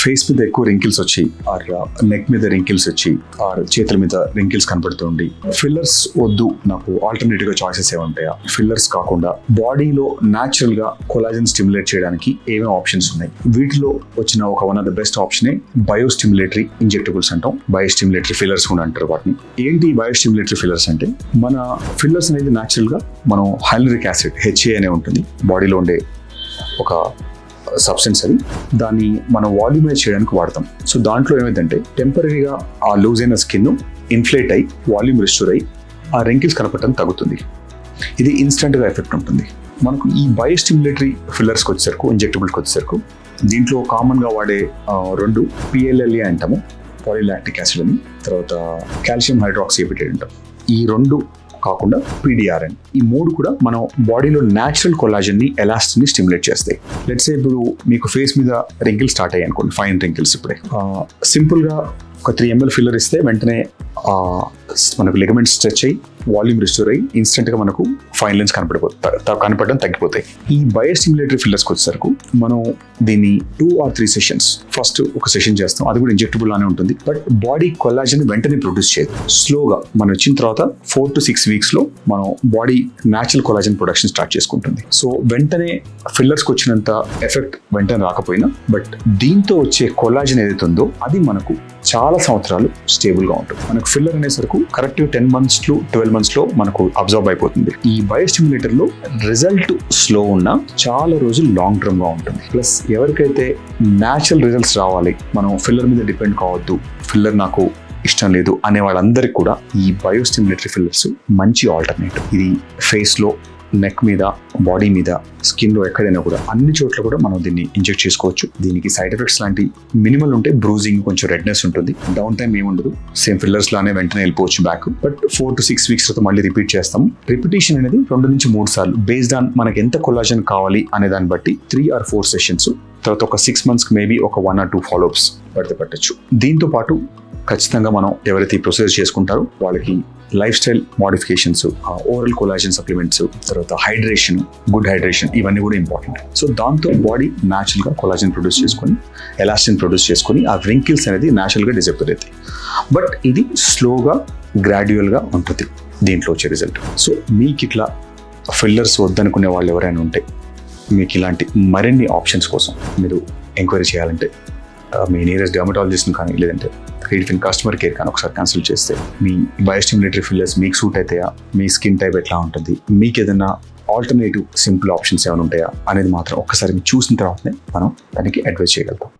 Face మీద ఎక్కువ wrinkles వచ్చి ఆర్ నెక్ మీద రింకిల్స్ వచ్చి ఆర్ చేతుల మీద రింకిల్స్ కనపడుతుంది, ఫిల్లర్స్ వద్దు నాకు ఆల్టర్నేటివ్ గా చాయిసెస్ ఏమంటాయా, ఫిల్లర్స్ కాకుండా బాడీలో న్యాచురల్ గా కొలాజన్ స్టిమ్యులేట్ చేయడానికి ఏమేమి ఆప్షన్స్ ఉన్నాయి, వీటిలో వచ్చిన ఒక వన్ ఆఫ్ ద బెస్ట్ ఆప్షనే బయోస్టిమ్యులేటరీ ఇంజెక్టబుల్స్ అంటాం, బయోస్టిమ్యులేటరీ ఫిల్లర్స్ కూడా అంటారు వాటిని. ఏంటి బయోస్టిమ్యులేటరీ ఫిల్లర్స్ అంటే, మన ఫిల్లర్స్ అనేది న్యాచురల్ గా మనం హైలరిక్ యాసిడ్ HA అనే ఉంటుంది బాడీలో ఉండే ఒక సబ్స్టెన్స్, అది దాన్ని మనం వాల్యూమైజ్ చేయడానికి వాడతాం. సో దాంట్లో ఏమైందంటే టెంపరీగా ఆ లూజ్ అయిన స్కిన్ ఇన్ఫ్లేట్ అయ్యి వాల్యూమ్ రిస్టోర్ అయ్యి ఆ రింకిల్స్ కనపడటం తగ్గుతుంది. ఇది ఇన్స్టెంట్గా ఎఫెక్ట్ ఉంటుంది. మనకు ఈ బయోస్టిమ్యులేటరీ ఫిల్లర్స్కి వచ్చేసరికి, ఇంజెక్టబుల్స్కి వచ్చేసరికి దీంట్లో కామన్గా వాడే రెండు PLLA అంటాము, పాలిలాక్టిక్ యాసిడ్ అని, తర్వాత కాల్షియం హైడ్రాక్సీఎపిటేట్ అంటాం. ఈ రెండు కాకుండా PDRN, ఈ మూడు కూడా మనం బాడీలో న్యాచురల్ కొలాజన్ ని, ఎలాస్టిన్ ని స్టిమ్యులేట్ చేస్తాయి. లెట్స్ సే ఇప్పుడు మీకు ఫేస్ మీద రింకిల్స్ స్టార్ట్ అయ్యాయి అనుకోండి, ఫైన్ రింకిల్స్. ఇప్పుడే సింపుల్ గా ఒక 3 ml ఫిల్లర్ ఇస్తే వెంటనే మనకు లిగమెంట్ స్ట్రెచ్ అయ్యి వాల్యూమ్ రిస్టోర్ అయ్యి ఇన్స్టెంట్ గా మనకు ఫైన్ లైన్స్ కనపడడం తగ్గిపోతాయి. ఈ బయోస్టిమ్యులేటరీ ఫిల్లర్స్కి వచ్చేసరికి మనం దీన్ని 2 or 3 సెషన్స్, ఫస్ట్ ఒక సెషన్ చేస్తాం, అది కూడా ఇంజెక్టబుల్ లానే ఉంటుంది, బట్ బాడీ కొలాజన్ వెంటనే ప్రొడ్యూస్ చేయదు. స్లోగా మనం వచ్చిన తర్వాత 4 to 6 weeks లో మనం body natural collagen production start చేసుకుంటుంది. సో వెంటనే ఫిల్లర్స్కి వచ్చినంత ఎఫెక్ట్ వెంటనే రాకపోయినా, బట్ దీంతో వచ్చే కొలాజన్ ఏదైతే ఉందో అది మనకు చాలా సంవత్సరాలు స్టేబుల్ గా ఉంటుంది. మనకు ఫిల్లర్ అనేసరికి కరెక్ట్ 10 months to 12 months లో మనకు అబ్జర్వ్ అయిపోతుంది. ఈ బయోస్టిమ్యులేటర్ లో రిజల్ట్ స్లో ఉన్నా చాలా రోజులు లాంగ్ టర్మ్ గా ఉంటుంది. ప్లస్ ఎవరికైతే న్యాచురల్ రిజల్ట్స్ రావాలి, మనం ఫిల్లర్ మీద డిపెండ్ కావద్దు, ఫిల్లర్ నాకు ఇష్టం లేదు అనే వాళ్ళందరికీ కూడా ఈ బయోస్టిమ్యులేటరీ ఫిల్లర్స్ మంచి ఆల్టర్నేటివ్. ఇది ఫేస్ లో, నెక్ మీద, బాడీ మీద, స్కిన్ లో ఎక్కడైనా కూడా అన్ని చోట్ల కూడా మనం దీన్ని ఇంజెక్ట్ చేసుకోవచ్చు. దీనికి సైడ్ ఎఫెక్ట్స్ లాంటి మినిమల్ ఉంటే, బ్రూజింగ్, కొంచెం రెడ్నెస్ ఉంటుంది, డౌన్ టైం ఏముండదు, సేమ్ ఫిల్లర్స్ లానే వెంటనే వెళ్ళిపోవచ్చు బ్యాక్. బట్ 4 to 6 weeks తర్వాత మళ్ళీ రిపీట్ చేస్తాము. రిపిటేషన్ అనేది 2 నుంచి 3 సార్లు బేస్డ్ ఆన్ మనకి ఎంత కొలాజన్ కావాలి అనే దాన్ని బట్టి 3 or 4 సెషన్స్, తర్వాత ఒక 6 months మేబీ ఒక 1 or 2 ఫాలోఅప్స్ పట్టచ్చు. దీంతో పాటు ఖచ్చితంగా మనం ఎవరైతే ఈ ప్రొసీజర్ చేసుకుంటారో వాళ్ళకి life style modifications, oral collagen supplements, తర్వాత హైడ్రేషన్, గుడ్ హైడ్రేషన్, ఇవన్నీ కూడా ఇంపార్టెంట్. సో దాంతో బాడీ న్యాచురల్ గా కొలాజన్ ప్రొడ్యూస్ చేసుకొని, ఎలాస్టిన్ ప్రొడ్యూస్ చేసుకొని ఆ రింకిల్స్ అనేది న్యాచురల్ గా డిసప్పేర్ అవుతాయి. బట్ ఇది స్లోగా, గ్రాడ్యువల్ గా ఉంటుంది దీంట్లో వచ్చే రిజల్ట్. సో మీకు ఇట్లా ఫిల్లర్స్ వద్దనుకునే వాళ్ళు ఎవరైనా ఉంటే, మీకు ఇలాంటి మరిన్ని ఆప్షన్స్ కోసం మీరు ఎంక్వైరీ చేయాలంటే మీ నియరెస్ట్ డర్మటాలజిస్ట్ని కానీ, లేదంటే క్రియేటివ్ కస్టమర్ కేర్ కానీ ఒకసారి కన్సల్ట్ చేస్తే మీ బయోస్టిమ్యులేటరీ ఫిల్లర్స్ మీకు సూట్ అవుతాయా, మీ స్కిన్ టైప్ ఎట్లా ఉంటుంది, మీకు ఏదైనా ఆల్టర్నేటివ్ సింపుల్ ఆప్షన్స్ ఏమైనా ఉంటాయా అనేది మాత్రం ఒక్కసారి మీరు చూసిన తర్వాతనే మనం దానికి అడ్వైస్ చేయగలుగుతాం.